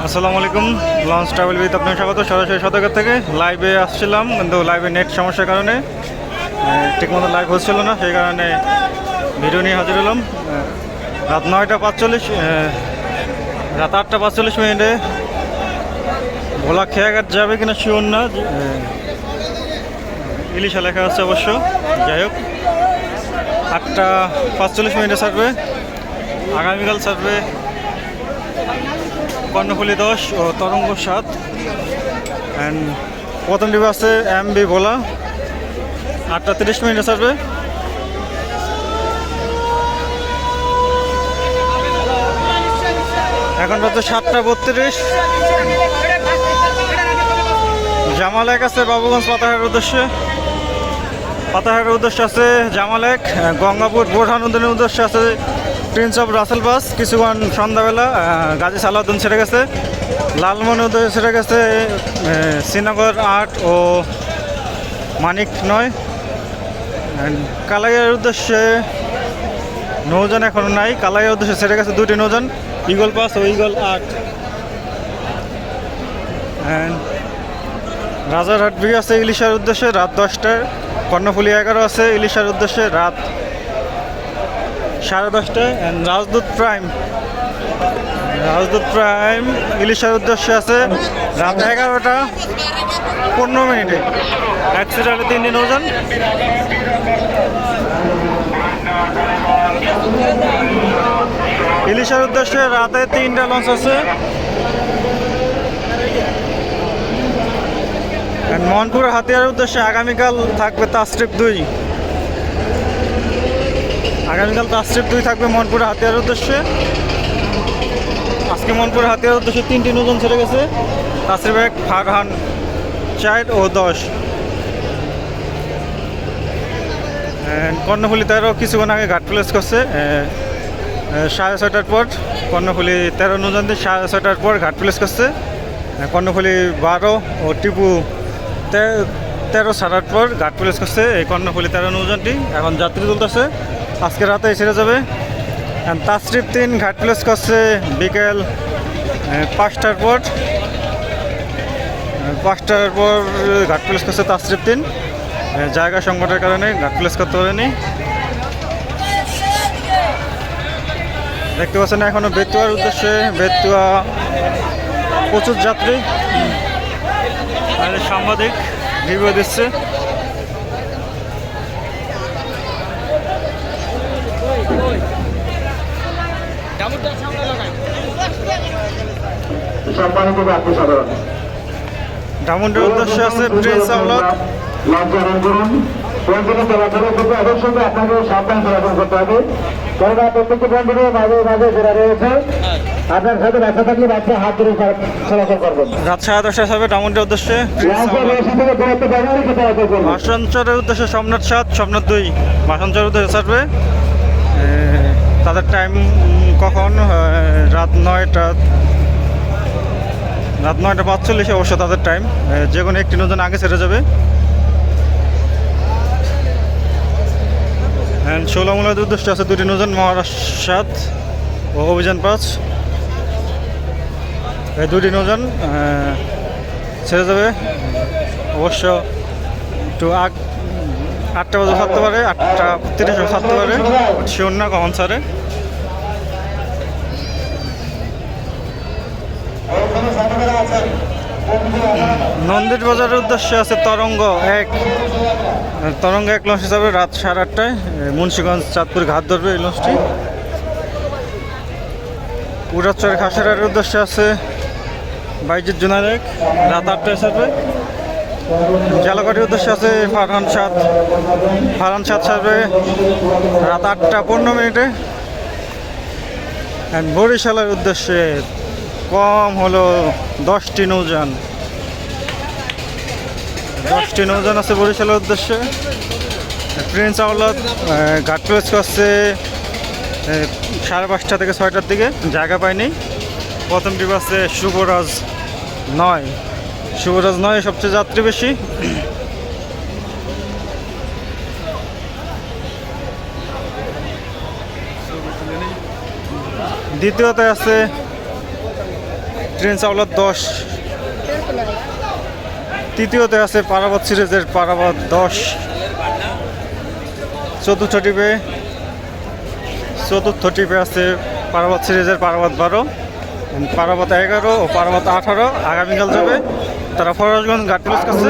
আসসালামু আলাইকুম। Launch travel with আপনার স্বাগত। সরাসরি সদরঘাট থেকে লাইভে আসছিলাম, কিন্তু লাইভে নেট সমস্যার কারণে ঠিকমতো লাইভ হচ্ছিল না, সেই কারণে ভিডিও নিয়ে হাজির হলাম। রাত 9:45, রাত 8:45 ভোলা খেয়াঘাট যাবে কিনা শিওর না। ইলিশা লেখা আছে অবশ্য। যাই হোক, 8:45 ছাড়বে। আগামীকাল ছাড়বে কর্ণফুলী 10 ও তরঙ্গ 7। অ্যান্ড প্রথম ডিবে আছে MV ভোলা, 8:30 ছাড়বে। এখন বাজে 7:32। জামালেক আছে বাবুগঞ্জ পাতাহারের উদ্দেশ্যে। পাতাহারের উদ্দেশ্যে আছে জামালেক। গঙ্গাপুর বোরহানুদ্দিনের উদ্দেশ্যে আছে প্রিন্স অফ রাসেল বাস। কিছুক্ষণ সন্ধ্যাবেলা গাজী সালাউদ্দিন ছেড়ে গেছে। লালমনি উদ্দেশ্যে ছেড়ে গেছে শ্রীনগর 8 ও মানিক 9। কালাইয়ের উদ্দেশ্যে নৌযান এখনও নাই। কালাইয়ের উদ্দেশ্যে ছেড়ে গেছে দুটি নৌযান, ইগল পাস ও ইগল 8। রাজারহাট ব্রিজ আছে ইলিশার উদ্দেশ্যে রাত 10টায়। কর্ণফুলী 11 আছে ইলিশার উদ্দেশ্যে রাত 10:30টায়। রাজদূত প্রাইম ইলিশার উদ্দেশ্যে আছে রাত 11:15। অ্যাক্সিডেন্টে 3টি নৌযান। ইলিশার উদ্দেশ্যে রাতে 3টা লঞ্চ আছে। মনপুর হাতিয়ার উদ্দেশ্যে আগামীকাল থাকবে তাসরিফ 2। আগামীকাল তাসরিফ 2 থাকবে মনপুর হাতিয়ার উদ্দেশ্যে। আজকে মনপুর হাতিয়ার উদ্দেশ্যে 3টি নৌযান ছেড়ে গেছে। তাসরিফ 1, ফারহান 4 ও 10। কর্ণফুলী 13 কিছুক্ষণ আগে ঘাট প্লেস করছে 6:30টার পর। কর্ণফুলী 13 নৌযান দিয়ে 6:30টার পর ঘাট প্লেস করছে। কর্ণফুলী 12 ও টিপু 13 ছাড়ার পর ঘাট প্লেস করছে এই কর্ণফুলী 13 নৌযানটি। এখন যাত্রী তুলতেছে, আজকে রাতে ছেড়ে যাবে। তাসরিফ 3 ঘাট প্লেস করছে বিকেল 5টার পর। 5টার পর ঘাট প্লেস করছে তাসরিফ 3। জায়গা সংকটের কারণে ঘাট প্লেস করতে পারেনি। দেখতে পাচ্ছেন এখনও বেতুয়ার উদ্দেশ্যে। বেতুয়া প্রচুর যাত্রী। সাংবাদিক রিভিউ দিচ্ছে। ডায়মন্ডের উদ্দেশ্যে আছে প্রিন্স আওলাদ। আপনাকে সাবধান চলাচল করতে হবে, কেননা প্রত্যেকটি বন্ধুদের মাঝে মাঝে ঘোরা রয়েছে। আপনার সাথে বাচ্চা থাকলে বাচ্চা হাত ধরে চলাচল করবেন। রাত 10:30 হবে ডায়মন্ডের উদ্দেশ্যে। ভাষাঞ্চরের উদ্দেশ্যে সোমনাথ 7, সোমনাথ 2। ভাষাঞ্চরের উদ্দেশ্যে ছাড়বে। তাদের টাইম কখন? রাত 9:45 অবশ্য তাদের টাইম। যে কোনো একটি নৌযান আগে ছেড়ে যাবে। ষোলামূলার উদ্দেশ্যে আছে 2টি নৌযান, মহারাষ্ট্র 7 ও অভিযান 5। এই 2টি নৌযান ছেড়ে যাবে। অবশ্য একটু 8টা বাজে থাকতে পারে, 8:30 থাকতে পারে, শিওর না কখন ছাড়ে। নন্দির বাজারের উদ্দেশ্যে আছে তরঙ্গ 1। তরঙ্গ 1 লঞ্চ হিসাবে রাত 8:30টায় মুন্সিগঞ্জ চাঁদপুর ঘাট ধরবে এই লঞ্চটি। উড়াচর খাসেরার উদ্দেশ্যে আছে বাইজিৎ জুনার 1, রাত 8টায় ছাড়বে। জালাকাঠির উদ্দেশ্যে আছে ফারহান 7। ফারহান 7 ছাড়বে রাত 8:15। বরিশালের উদ্দেশ্যে কম হলো 10টি নৌযান। 10টি নৌযান আছে বরিশালের উদ্দেশ্যে। প্রিন্স আওলাদ ঘাট প্লেস করছে 5:30 থেকে 6টার দিকে, জায়গা পায়নি। প্রথম ট্রিপ আছে শুভরাজ 9। শুভরাজ 9 সবচেয়ে যাত্রী বেশি। দ্বিতীয়তে আছে ট্রেন চাওলার 10। তৃতীয়তে আছে পারাবত সিরিজের পারাবত 10। চতুর্থ টিপে আছে পারাবত সিরিজের পারাবত 12, পারাবত 11 ও পারাবত 18 আগামীকাল যাবে। তারা ফরাজগঞ্জ ঘাটপুলিশ কাছে।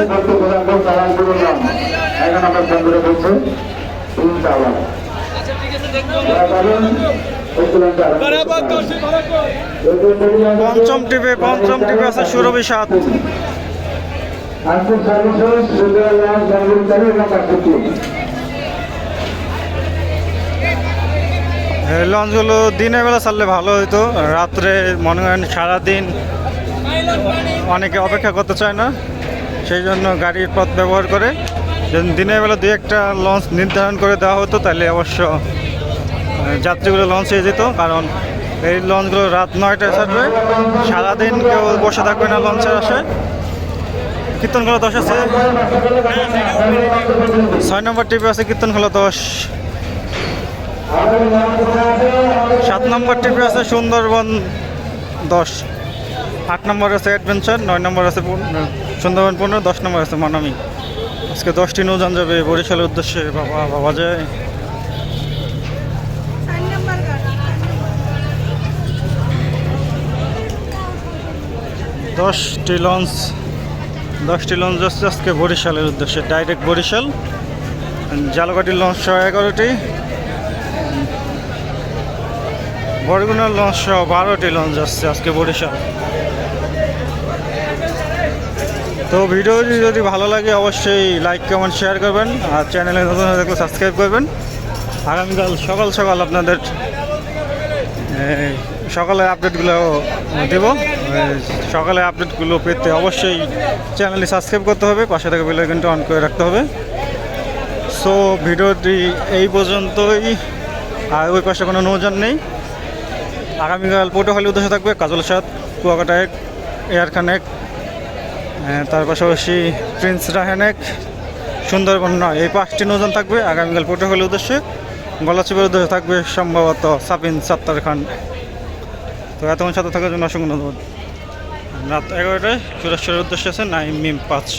পঞ্চম টিপে আছে সুরভি 7। লঞ্চগুলো দিনের বেলা ছাড়লে ভালো হতো, রাত্রে মনে হয় সারাদিন অনেকে অপেক্ষা করতে চায় না, সেই জন্য গাড়ির পথ ব্যবহার করে। যদি দিনের বেলা 2-1টা লঞ্চ নির্ধারণ করে দেওয়া হতো তাহলে অবশ্য যাত্রীগুলো লঞ্চে যেত, কারণ এই লঞ্চগুলো রাত 9টায় ছাড়বে, সারাদিন কেউ বসে থাকবে না লঞ্চের আশায়। কীর্তনখোলা 10 আছে, 6 নম্বর টিপে আছে কীর্তনখোলা 10। 7 নম্বর টিপে আছে সুন্দরবন 10। 8 নম্বর আছে অ্যাডভেঞ্চার, 9 নম্বর আছে সুন্দরবন 15, 10 নম্বর আছে মানামি। আজকে 10টি নৌযান যাবে বরিশালের উদ্দেশ্যে। বাবা যায় 10টি লঞ্চ যাচ্ছে আজকে বরিশালের উদ্দেশ্যে, ডাইরেক্ট বরিশাল। জালকাঠির লঞ্চ সহ 11টি, বরগুনার লঞ্চ সহ 12টি লঞ্চ যাচ্ছে আজকে বরিশাল। তো ভিডিওটি যদি ভালো লাগে অবশ্যই লাইক কমেন্ট শেয়ার করবেন, আর চ্যানেলে নতুন হয়ে থাকলে সাবস্ক্রাইব করবেন। আগামীকাল সকাল আপনাদের সকালে আপডেটগুলো দেব। সকালে আপডেটগুলো পেতে অবশ্যই চ্যানেলটি সাবস্ক্রাইব করতে হবে, পাশে থেকে বেল আইকনটা অন করে রাখতে হবে। সো ভিডিওটি এই পর্যন্তই। আর ওই পাশে কোনো নৌযান নেই। আগামীকাল পটুয়াখালীর উদ্দেশ্যে থাকবে কাজল 7, কুয়াকাটা 1, এয়ার খান 1, তার পাশাপাশি প্রিন্স রাহেন 1, সুন্দরবন 9। এই 5টি নৌযান থাকবে আগামীকাল পটুয়াখালীর উদ্দেশ্যে। গলাচিপার উদ্দেশ্যে থাকবে সম্ভবত সাপিন সাত্তার খান। তো এতক্ষণ সাথে থাকার জন্য অসংখ্য ধন্যবাদ। রাত 11টায় চুরাশ্বরের উদ্দেশ্যে আছে নাইম মিম 5।